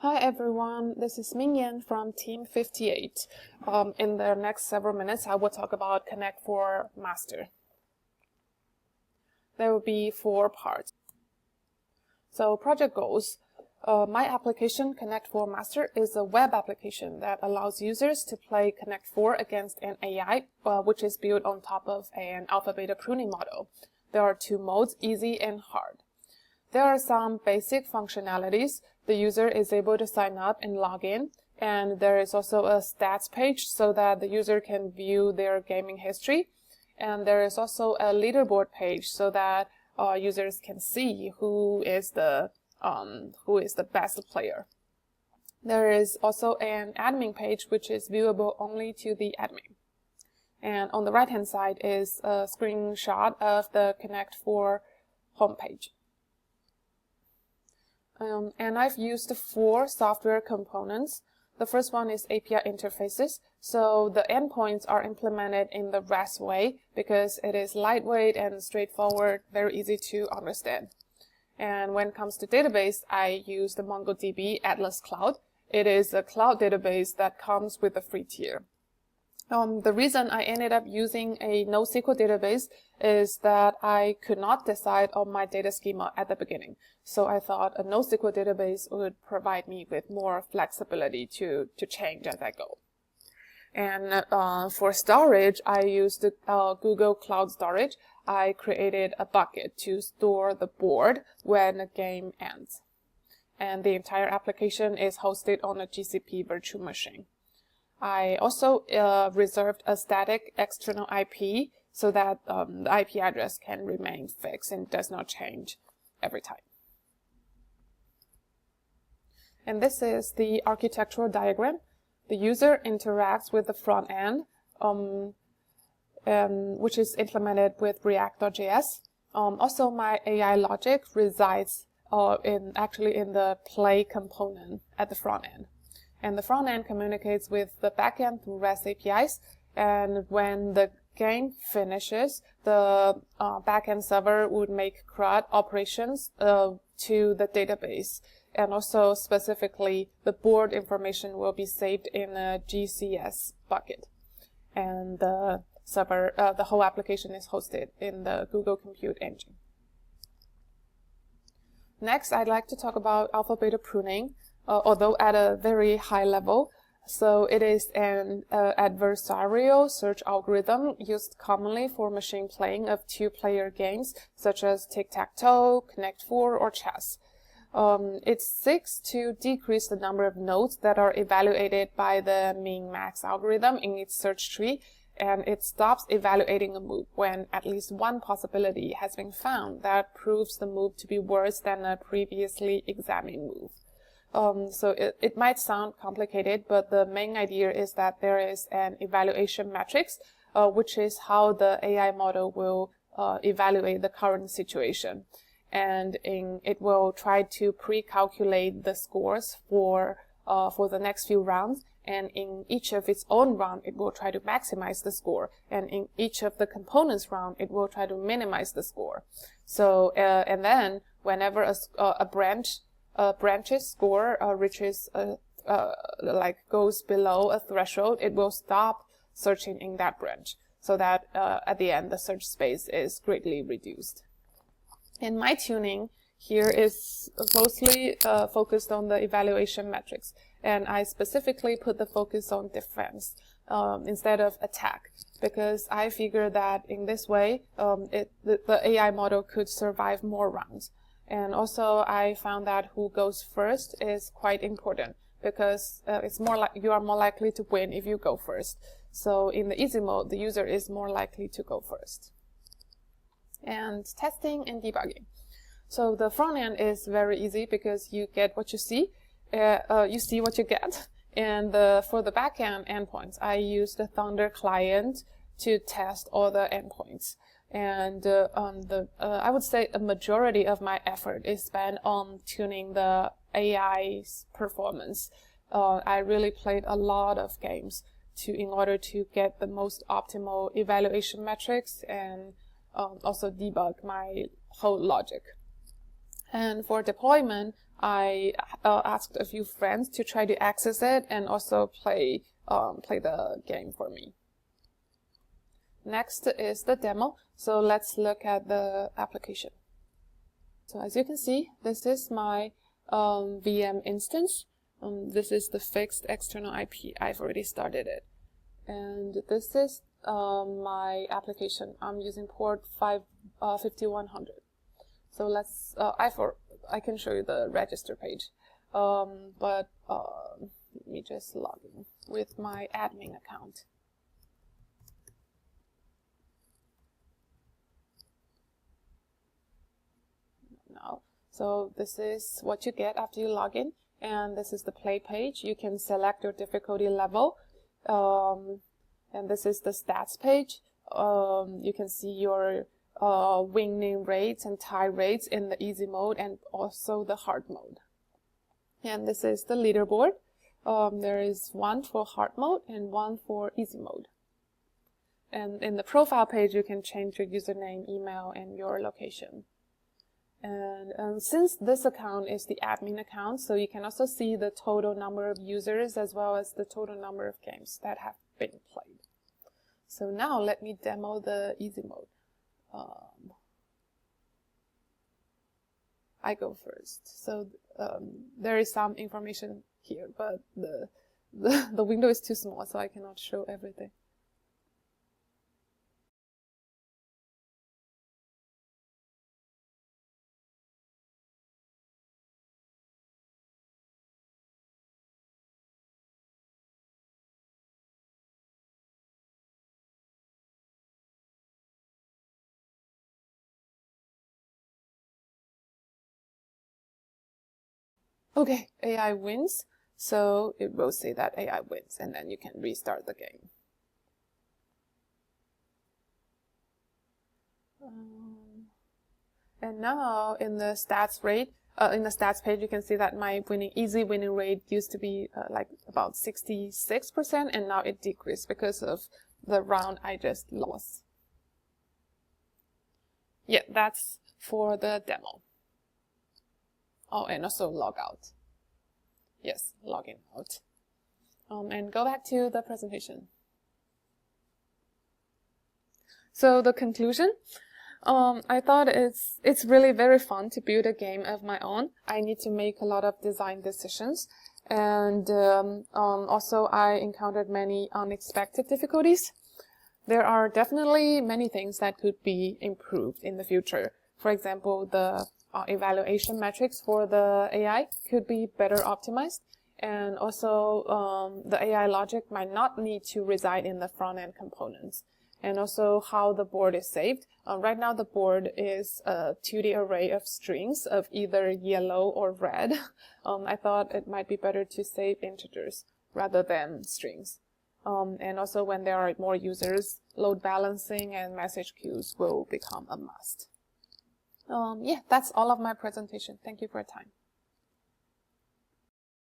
Hi everyone, this is Mingyan from Team 58. In the next several minutes, I will talk about Connect for Master. There will be 4 parts. So project goals. My application Connect 4 Master is a web application that allows users to play Connect 4 against an AI, which is built on top of an alpha-beta pruning model. There are 2 modes, easy and hard. There are some basic functionalities. The user is able to sign up and log in, and there is also a stats page so that the user can view their gaming history. And there is also a leaderboard page so that users can see who is the best player. There is also an admin page which is viewable only to the admin. And on the right hand side is a screenshot of the Connect 4 homepage. And I've used 4 software components. The first one is API interfaces. So the endpoints are implemented in the REST way because it is lightweight and straightforward, very easy to understand. And when it comes to database, I use the MongoDB Atlas Cloud. It is a cloud database that comes with a free tier. The reason I ended up using a NoSQL database is that I could not decide on my data schema at the beginning. So I thought a NoSQL database would provide me with more flexibility to change as I go. And for storage, I used Google Cloud Storage. I created a bucket to store the board when a game ends. And the entire application is hosted on a GCP virtual machine. I also reserved a static external IP so that the IP address can remain fixed and does not change every time. And this is the architectural diagram. The user interacts with the front end, which is implemented with React.js. Also, my AI logic resides in the play component at the front end. And the front end communicates with the back end through REST APIs. And when the game finishes, the back end server would make CRUD operations to the database. And also specifically, the board information will be saved in a GCS bucket. And the server, the whole application is hosted in the Google Compute Engine. Next, I'd like to talk about alpha-beta pruning. Although at a very high level. So it is an adversarial search algorithm used commonly for machine playing of 2-player games such as tic-tac-toe, Connect 4, or chess. It seeks to decrease the number of nodes that are evaluated by the min-max algorithm in its search tree, and it stops evaluating a move when at least one possibility has been found that proves the move to be worse than a previously examined move. So it might sound complicated, but the main idea is that there is an evaluation matrix, which is how the AI model will evaluate the current situation. And it will try to pre-calculate the scores for the next few rounds. And in each of its own round, it will try to maximize the score. And in each of the components round, it will try to minimize the score. So, and then whenever a branch's score reaches goes below a threshold, it will stop searching in that branch, so that at the end the search space is greatly reduced. And my tuning here is mostly focused on the evaluation metrics, and I specifically put the focus on defense instead of attack, because I figure that in this way the AI model could survive more rounds. And also, I found that who goes first is quite important because you are more likely to win if you go first. So in the easy mode, the user is more likely to go first. And testing and debugging. So the front end is very easy because you get what you see. You see what you get. And for the back end endpoints, I use the Thunder client to test all the endpoints. And I would say a majority of my effort is spent on tuning the AI's performance. I really played a lot of games in order to get the most optimal evaluation metrics and also debug my whole logic. And for deployment, I asked a few friends to try to access it and also play the game for me. Next is the demo. So let's look at the application. So as you can see, this is my VM instance. This is the fixed external IP. I've already started it. And this is my application. I'm using port 5100. So let's, I can show you the register page. Let me just log in with my admin account. Now, so this is what you get after you log in, and this is the play page. You can select your difficulty level, and this is the stats page. You can see your winning rates and tie rates in the easy mode and also the hard mode. And this is the leaderboard. There is one for hard mode and one for easy mode. And in the profile page, you can change your username, email, and your location. And since this account is the admin account, so you can also see the total number of users as well as the total number of games that have been played. So now let me demo the easy mode. I go first. So there is some information here, but the window is too small, so I cannot show everything. Okay, AI wins, so it will say that AI wins, and then you can restart the game. And now in the stats rate, in the stats page, you can see that my easy winning rate used to be like about 66%, and now it decreased because of the round I just lost. Yeah, that's for the demo. Oh, and also log out. Yes, logging out. And go back to the presentation. So the conclusion, I thought it's really very fun to build a game of my own. I need to make a lot of design decisions, and also I encountered many unexpected difficulties. There are definitely many things that could be improved in the future. For example, the evaluation metrics for the AI could be better optimized, and also the AI logic might not need to reside in the front-end components, and also how the board is saved. Right now the board is a 2D array of strings of either yellow or red. I thought it might be better to save integers rather than strings. And also when there are more users, load balancing and message queues will become a must. Yeah, that's all of my presentation. Thank you for your time.